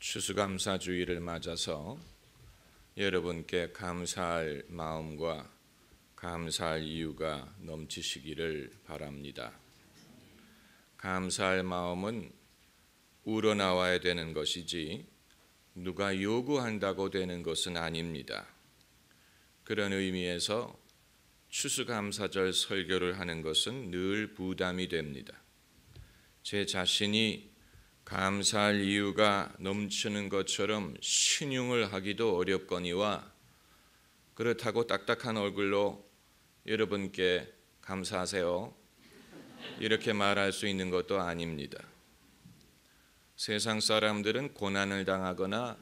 추수감사주의를 맞아서 여러분께 감사할 마음과 감사할 이유가 넘치시기를 바랍니다. 감사할 마음은 우러나와야 되는 것이지 누가 요구한다고 되는 것은 아닙니다. 그런 의미에서 추수감사절 설교를 하는 것은 늘 부담이 됩니다. 제 자신이 감사할 이유가 넘치는 것처럼 신용을 하기도 어렵거니와 그렇다고 딱딱한 얼굴로 여러분께 감사하세요 이렇게 말할 수 있는 것도 아닙니다. 세상 사람들은 고난을 당하거나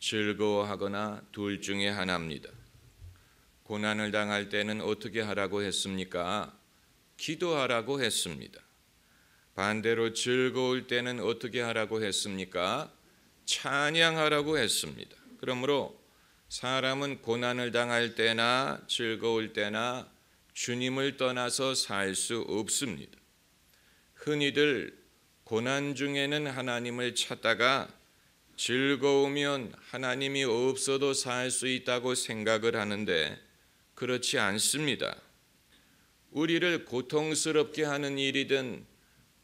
즐거워하거나 둘 중에 하나입니다. 고난을 당할 때는 어떻게 하라고 했습니까? 기도하라고 했습니다. 반대로 즐거울 때는 어떻게 하라고 했습니까? 찬양하라고 했습니다. 그러므로 사람은 고난을 당할 때나 즐거울 때나 주님을 떠나서 살 수 없습니다. 흔히들 고난 중에는 하나님을 찾다가 즐거우면 하나님이 없어도 살 수 있다고 생각을 하는데 그렇지 않습니다. 우리를 고통스럽게 하는 일이든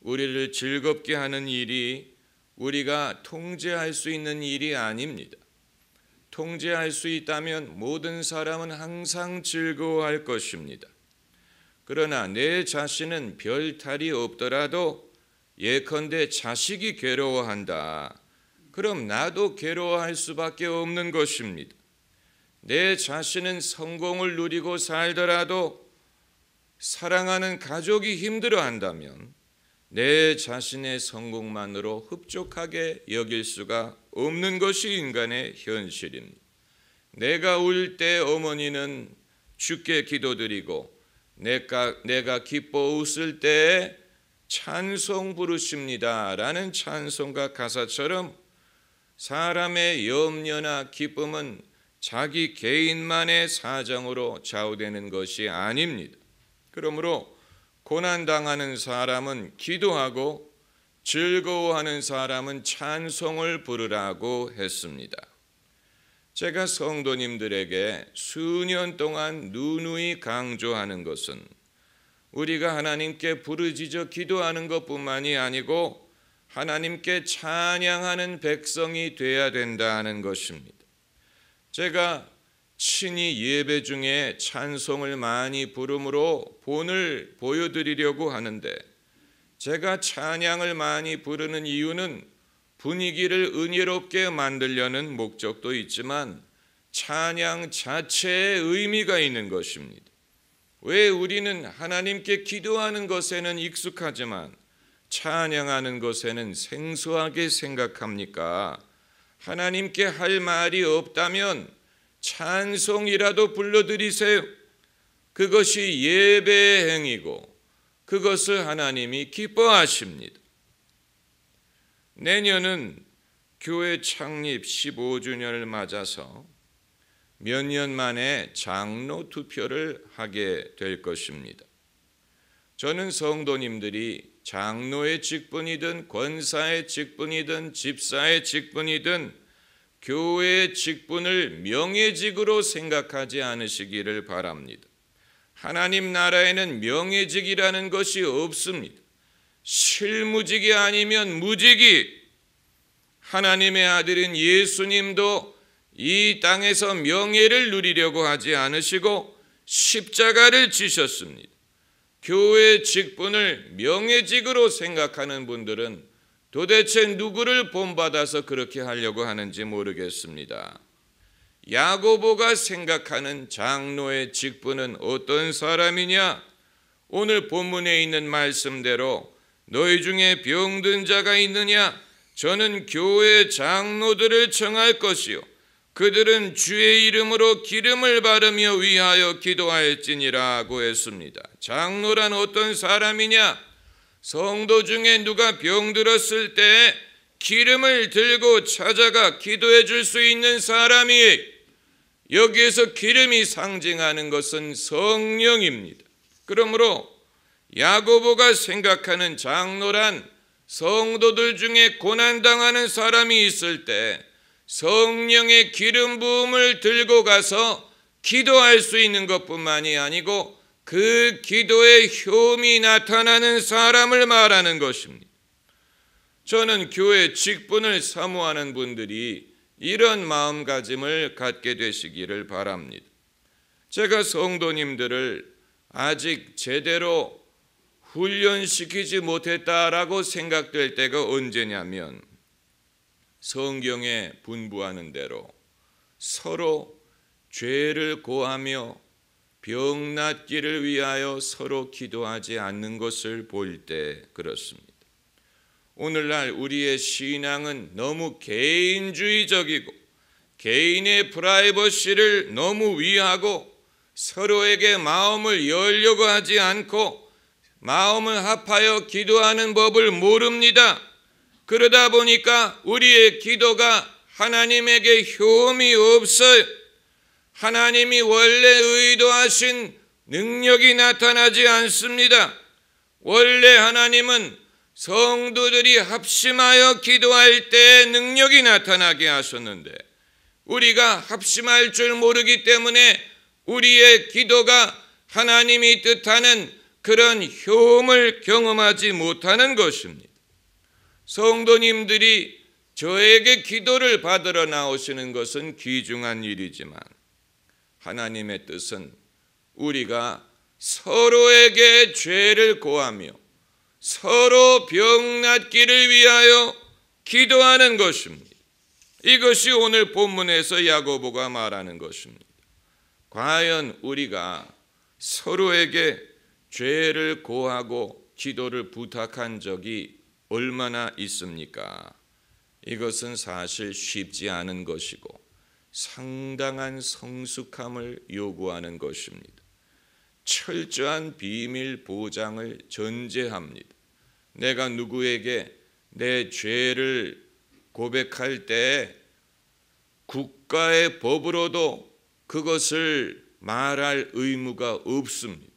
우리를 즐겁게 하는 일이 우리가 통제할 수 있는 일이 아닙니다. 통제할 수 있다면 모든 사람은 항상 즐거워할 것입니다. 그러나 내 자신은 별 탈이 없더라도 예컨대 자식이 괴로워한다. 그럼 나도 괴로워할 수밖에 없는 것입니다. 내 자신은 성공을 누리고 살더라도 사랑하는 가족이 힘들어한다면 내 자신의 성공만으로 흡족하게 여길 수가 없는 것이 인간의 현실입니다. 내가 울 때 어머니는 주께 기도드리고 내가 기뻐 웃을 때 찬송 부르십니다 라는 찬송가 가사처럼 사람의 염려나 기쁨은 자기 개인만의 사정으로 좌우되는 것이 아닙니다. 그러므로 고난당하는 사람은 기도하고 즐거워하는 사람은 찬송을 부르라고 했습니다. 제가 성도님들에게 수년 동안 누누이 강조하는 것은 우리가 하나님께 부르짖어 기도하는 것뿐만이 아니고 하나님께 찬양하는 백성이 되어야 된다는 것입니다. 제가 친히 예배 중에 찬송을 많이 부름으로 본을 보여드리려고 하는데 제가 찬양을 많이 부르는 이유는 분위기를 은혜롭게 만들려는 목적도 있지만 찬양 자체에 의미가 있는 것입니다. 왜 우리는 하나님께 기도하는 것에는 익숙하지만 찬양하는 것에는 생소하게 생각합니까? 하나님께 할 말이 없다면 찬송이라도 불러드리세요. 그것이 예배의 행위고 그것을 하나님이 기뻐하십니다. 내년은 교회 창립 15주년을 맞아서 몇 년 만에 장로 투표를 하게 될 것입니다. 저는 성도님들이 장로의 직분이든 권사의 직분이든 집사의 직분이든 교회의 직분을 명예직으로 생각하지 않으시기를 바랍니다. 하나님 나라에는 명예직이라는 것이 없습니다. 실무직이 아니면 무직이, 하나님의 아들인 예수님도 이 땅에서 명예를 누리려고 하지 않으시고 십자가를 지셨습니다. 교회의 직분을 명예직으로 생각하는 분들은 도대체 누구를 본받아서 그렇게 하려고 하는지 모르겠습니다. 야고보가 생각하는 장로의 직분은 어떤 사람이냐? 오늘 본문에 있는 말씀대로 너희 중에 병든 자가 있느냐? 저는 교회 장로들을 청할 것이요 그들은 주의 이름으로 기름을 바르며 위하여 기도할지니라고 했습니다. 장로란 어떤 사람이냐? 성도 중에 누가 병들었을 때 기름을 들고 찾아가 기도해 줄 수 있는 사람이, 여기에서 기름이 상징하는 것은 성령입니다. 그러므로 야고보가 생각하는 장로란 성도들 중에 고난당하는 사람이 있을 때 성령의 기름 부음을 들고 가서 기도할 수 있는 것뿐만이 아니고 그 기도의 효험이 나타나는 사람을 말하는 것입니다. 저는 교회 직분을 사모하는 분들이 이런 마음가짐을 갖게 되시기를 바랍니다. 제가 성도님들을 아직 제대로 훈련시키지 못했다라고 생각될 때가 언제냐면, 성경에 분부하는 대로 서로 죄를 고하며 병 낫기를 위하여 서로 기도하지 않는 것을 볼 때 그렇습니다. 오늘날 우리의 신앙은 너무 개인주의적이고 개인의 프라이버시를 너무 위하고 서로에게 마음을 열려고 하지 않고 마음을 합하여 기도하는 법을 모릅니다. 그러다 보니까 우리의 기도가 하나님에게 효험이 없어요. 하나님이 원래 의도하신 능력이 나타나지 않습니다. 원래 하나님은 성도들이 합심하여 기도할 때 능력이 나타나게 하셨는데, 우리가 합심할 줄 모르기 때문에 우리의 기도가 하나님이 뜻하는 그런 효험을 경험하지 못하는 것입니다. 성도님들이 저에게 기도를 받으러 나오시는 것은 귀중한 일이지만 하나님의 뜻은 우리가 서로에게 죄를 고하며 서로 병 낫기를 위하여 기도하는 것입니다. 이것이 오늘 본문에서 야고보가 말하는 것입니다. 과연 우리가 서로에게 죄를 고하고 기도를 부탁한 적이 얼마나 있습니까? 이것은 사실 쉽지 않은 것이고 상당한 성숙함을 요구하는 것입니다. 철저한 비밀 보장을 전제합니다. 내가 누구에게 내 죄를 고백할 때 국가의 법으로도 그것을 말할 의무가 없습니다.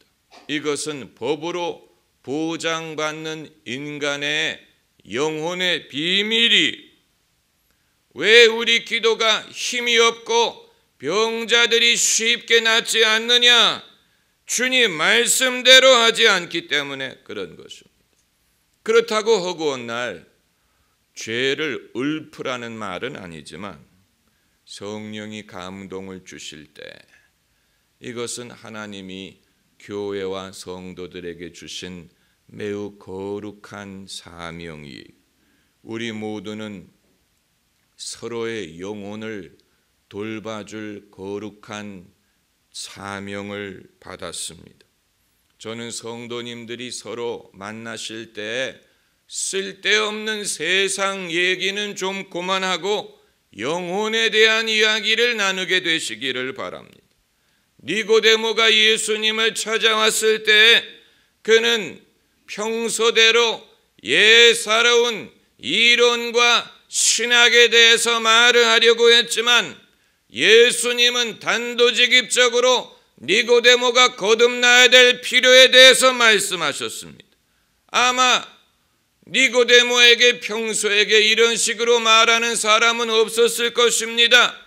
이것은 법으로 보장받는 인간의 영혼의 비밀이, 왜 우리 기도가 힘이 없고 병자들이 쉽게 낫지 않느냐? 주님 말씀대로 하지 않기 때문에 그런 것입니다. 그렇다고 허구한 날 죄를 읊으라는 말은 아니지만 성령이 감동을 주실 때 이것은 하나님이 교회와 성도들에게 주신 매우 거룩한 사명이, 우리 모두는 서로의 영혼을 돌봐줄 거룩한 사명을 받았습니다. 저는 성도님들이 서로 만나실 때 쓸데없는 세상 얘기는 좀 그만하고 영혼에 대한 이야기를 나누게 되시기를 바랍니다. 니고데모가 예수님을 찾아왔을 때 그는 평소대로 예사로운 이론과 신학에 대해서 말을 하려고 했지만 예수님은 단도직입적으로 니고데모가 거듭나야 될 필요에 대해서 말씀하셨습니다. 아마 니고데모에게 평소에게 이런 식으로 말하는 사람은 없었을 것입니다.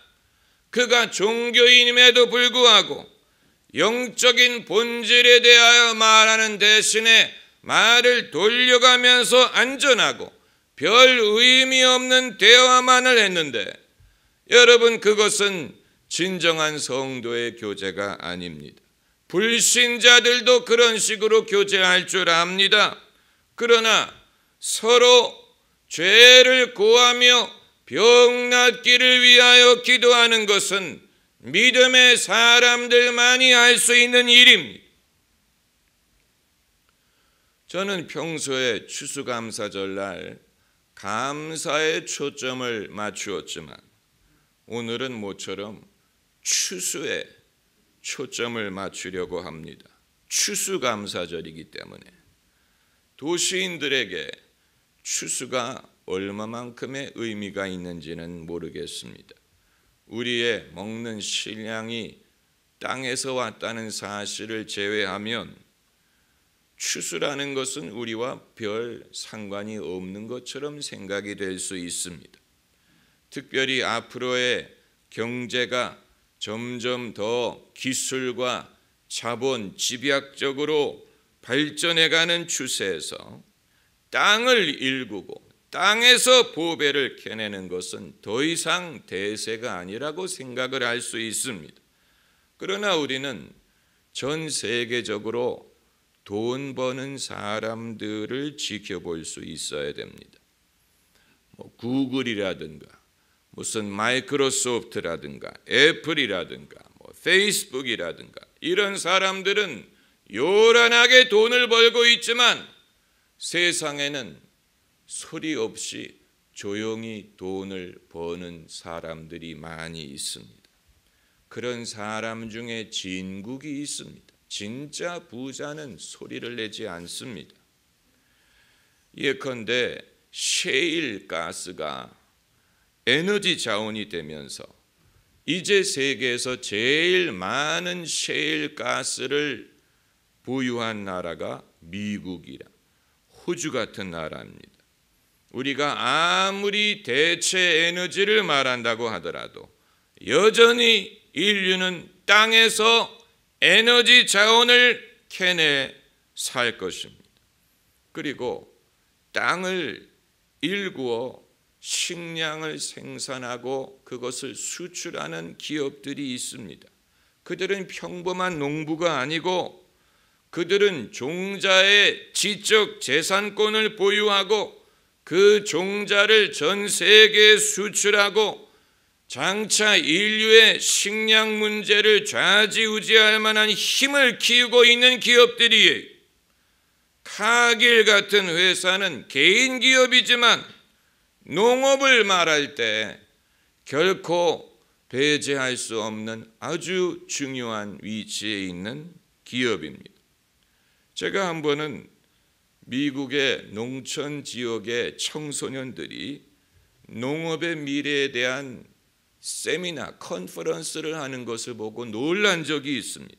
그가 종교인임에도 불구하고 영적인 본질에 대하여 말하는 대신에 말을 돌려가면서 안전하고 별 의미 없는 대화만을 했는데, 여러분, 그것은 진정한 성도의 교제가 아닙니다. 불신자들도 그런 식으로 교제할 줄 압니다. 그러나 서로 죄를 고하며 병 낫기를 위하여 기도하는 것은 믿음의 사람들만이 할 수 있는 일입니다. 저는 평소에 추수감사절날 감사에 초점을 맞추었지만 오늘은 모처럼 추수에 초점을 맞추려고 합니다. 추수감사절이기 때문에 도시인들에게 추수가 얼마만큼의 의미가 있는지는 모르겠습니다. 우리의 먹는 식량이 땅에서 왔다는 사실을 제외하면 추수라는 것은 우리와 별 상관이 없는 것처럼 생각이 될 수 있습니다. 특별히 앞으로의 경제가 점점 더 기술과 자본, 집약적으로 발전해가는 추세에서 땅을 일구고 땅에서 보배를 캐내는 것은 더 이상 대세가 아니라고 생각을 할 수 있습니다. 그러나 우리는 전 세계적으로 돈 버는 사람들을 지켜볼 수 있어야 됩니다. 구글이라든가 무슨 마이크로소프트라든가 애플이라든가 페이스북이라든가 이런 사람들은 요란하게 돈을 벌고 있지만 세상에는 소리 없이 조용히 돈을 버는 사람들이 많이 있습니다. 그런 사람 중에 진국이 있습니다. 진짜 부자는 소리를 내지 않습니다. 예컨대 셰일 가스가 에너지 자원이 되면서 이제 세계에서 제일 많은 셰일 가스를 보유한 나라가 미국이라 호주 같은 나라입니다. 우리가 아무리 대체 에너지를 말한다고 하더라도 여전히 인류는 땅에서 에너지 자원을 캐내 살 것입니다. 그리고 땅을 일구어 식량을 생산하고 그것을 수출하는 기업들이 있습니다. 그들은 평범한 농부가 아니고 그들은 종자의 지적 재산권을 보유하고 그 종자를 전 세계에 수출하고 장차 인류의 식량 문제를 좌지우지할 만한 힘을 키우고 있는 기업들이에요. 카길 같은 회사는 개인 기업이지만 농업을 말할 때 결코 배제할 수 없는 아주 중요한 위치에 있는 기업입니다. 제가 한 번은 미국의 농촌 지역의 청소년들이 농업의 미래에 대한 세미나, 컨퍼런스를 하는 것을 보고 놀란 적이 있습니다.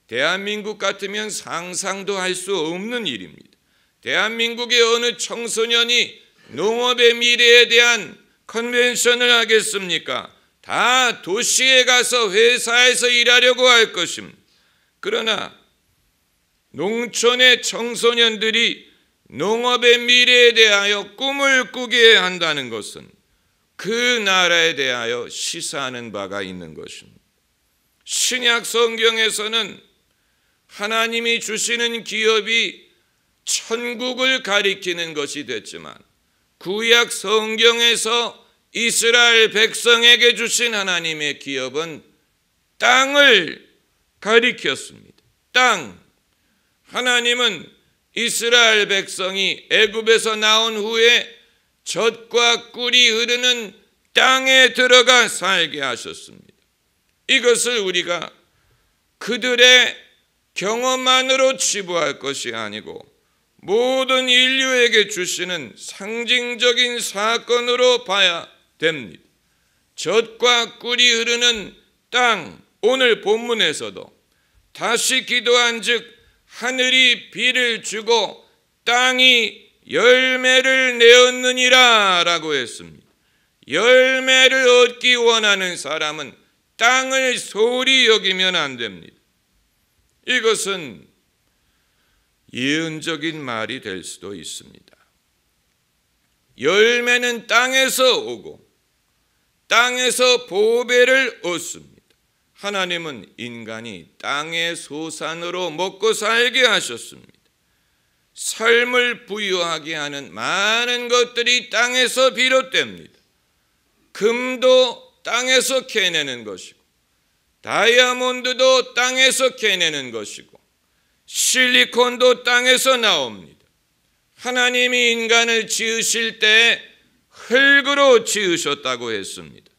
대한민국 같으면 상상도 할 수 없는 일입니다. 대한민국의 어느 청소년이 농업의 미래에 대한 컨벤션을 하겠습니까? 다 도시에 가서 회사에서 일하려고 할 것입니다. 그러나 농촌의 청소년들이 농업의 미래에 대하여 꿈을 꾸게 한다는 것은 그 나라에 대하여 시사하는 바가 있는 것입니다. 신약 성경에서는 하나님이 주시는 기업이 천국을 가리키는 것이 됐지만 구약 성경에서 이스라엘 백성에게 주신 하나님의 기업은 땅을 가리켰습니다. 땅. 하나님은 이스라엘 백성이 애굽에서 나온 후에 젖과 꿀이 흐르는 땅에 들어가 살게 하셨습니다. 이것을 우리가 그들의 경험만으로 치부할 것이 아니고 모든 인류에게 주시는 상징적인 사건으로 봐야 됩니다. 젖과 꿀이 흐르는 땅, 오늘 본문에서도 다시 기도한즉 하늘이 비를 주고 땅이 열매를 내었느니라 라고 했습니다. 열매를 얻기 원하는 사람은 땅을 소홀히 여기면 안 됩니다. 이것은 예언적인 말이 될 수도 있습니다. 열매는 땅에서 오고 땅에서 보배를 얻습니다. 하나님은 인간이 땅의 소산으로 먹고 살게 하셨습니다. 삶을 부유하게 하는 많은 것들이 땅에서 비롯됩니다. 금도 땅에서 캐내는 것이고 다이아몬드도 땅에서 캐내는 것이고 실리콘도 땅에서 나옵니다. 하나님이 인간을 지으실 때 흙으로 지으셨다고 했습니다.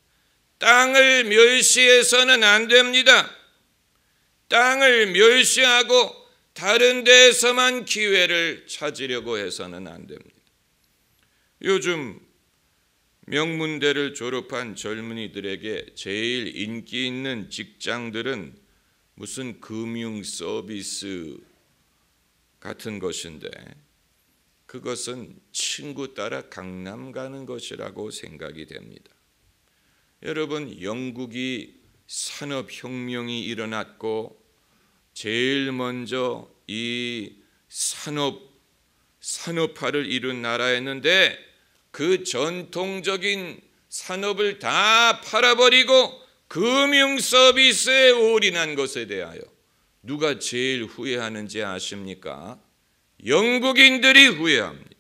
땅을 멸시해서는 안 됩니다. 땅을 멸시하고 다른 데에서만 기회를 찾으려고 해서는 안 됩니다. 요즘 명문대를 졸업한 젊은이들에게 제일 인기 있는 직장들은 무슨 금융 서비스 같은 것인데 그것은 친구 따라 강남 가는 것이라고 생각이 됩니다. 여러분, 영국이 산업혁명이 일어났고 제일 먼저 이 산업화를 이룬 나라였는데 그 전통적인 산업을 다 팔아버리고 금융 서비스에 올인한 것에 대하여 누가 제일 후회하는지 아십니까? 영국인들이 후회합니다.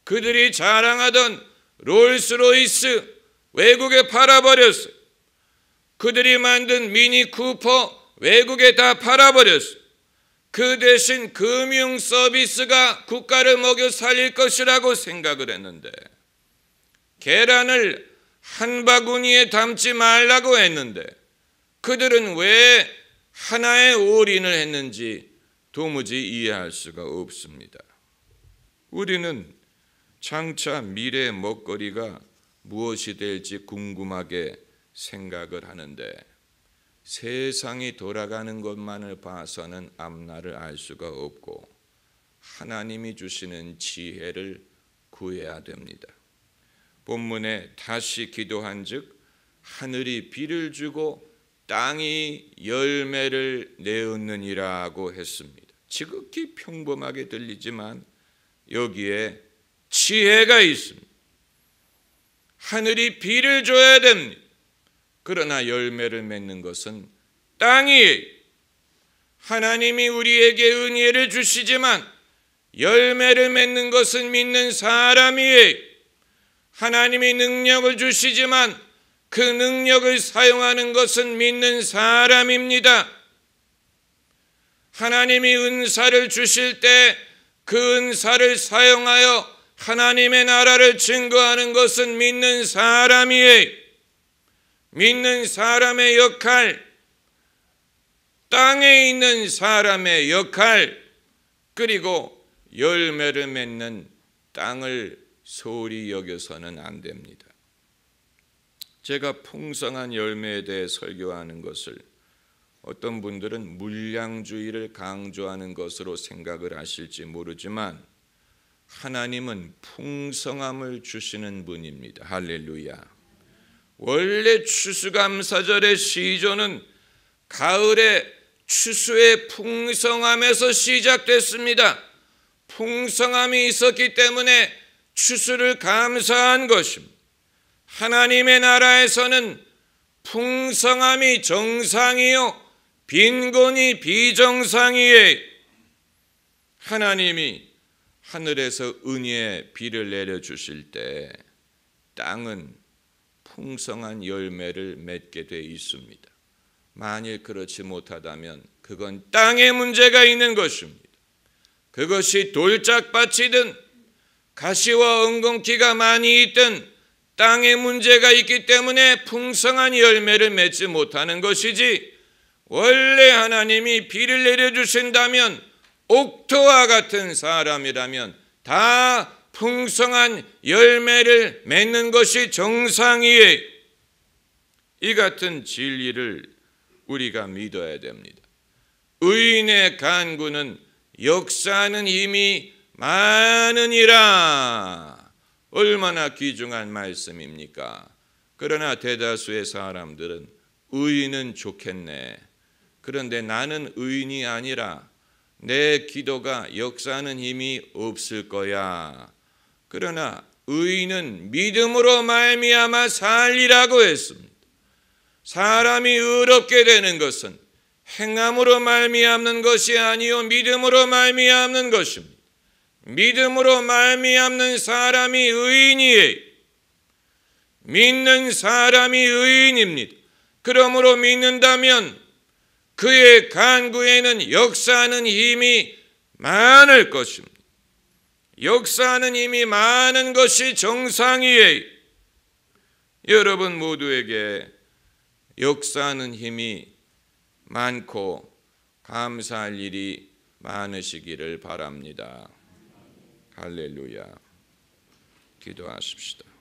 그들이 자랑하던 롤스로이스 외국에 팔아버렸어요. 그들이 만든 미니 쿠퍼 외국에 다 팔아버렸어요. 그 대신 금융 서비스가 국가를 먹여 살릴 것이라고 생각을 했는데, 계란을 한 바구니에 담지 말라고 했는데 그들은 왜 하나에 올인을 했는지 도무지 이해할 수가 없습니다. 우리는 장차 미래의 먹거리가 무엇이 될지 궁금하게 생각을 하는데 세상이 돌아가는 것만을 봐서는 앞날을 알 수가 없고 하나님이 주시는 지혜를 구해야 됩니다. 본문에 다시 기도한즉 하늘이 비를 주고 땅이 열매를 내었느니라고 했습니다. 지극히 평범하게 들리지만 여기에 지혜가 있습니다. 하늘이 비를 줘야 됩니다. 그러나 열매를 맺는 것은 땅이에요. 하나님이 우리에게 은혜를 주시지만 열매를 맺는 것은 믿는 사람이에요. 하나님이 능력을 주시지만 그 능력을 사용하는 것은 믿는 사람입니다. 하나님이 은사를 주실 때 그 은사를 사용하여 하나님의 나라를 증거하는 것은 믿는 사람이에요. 믿는 사람의 역할, 땅에 있는 사람의 역할, 그리고 열매를 맺는 땅을 소홀히 여겨서는 안 됩니다. 제가 풍성한 열매에 대해 설교하는 것을 어떤 분들은 물량주의를 강조하는 것으로 생각을 하실지 모르지만 하나님은 풍성함을 주시는 분입니다. 할렐루야. 원래 추수감사절의 시조는 가을에 추수의 풍성함에서 시작됐습니다. 풍성함이 있었기 때문에 추수를 감사한 것입니다. 하나님의 나라에서는 풍성함이 정상이요 빈곤이 비정상이에요. 하나님이 하늘에서 은혜의 비를 내려주실 때 땅은 풍성한 열매를 맺게 돼 있습니다. 만일 그렇지 못하다면 그건 땅에 문제가 있는 것입니다. 그것이 돌짝밭이든 가시와 엉겅퀴가 많이 있든 땅에 문제가 있기 때문에 풍성한 열매를 맺지 못하는 것이지, 원래 하나님이 비를 내려주신다면 옥토와 같은 사람이라면 다 풍성한 열매를 맺는 것이 정상이에요. 이 같은 진리를 우리가 믿어야 됩니다. 의인의 간구는 역사하는 힘이 많으니라. 얼마나 귀중한 말씀입니까? 그러나 대다수의 사람들은 의인은 좋겠네. 그런데 나는 의인이 아니라 내 기도가 역사하는 힘이 없을 거야. 그러나 의인은 믿음으로 말미암아 살리라고 했습니다. 사람이 의롭게 되는 것은 행함으로 말미암는 것이 아니요 믿음으로 말미암는 것입니다. 믿음으로 말미암는 사람이 의인이에요. 믿는 사람이 의인입니다. 그러므로 믿는다면 그의 간구에는 역사하는 힘이 많을 것입니다. 역사하는 힘이 많은 것이 정상이에요. 여러분 모두에게 역사하는 힘이 많고 감사할 일이 많으시기를 바랍니다. 할렐루야. 기도하십시다.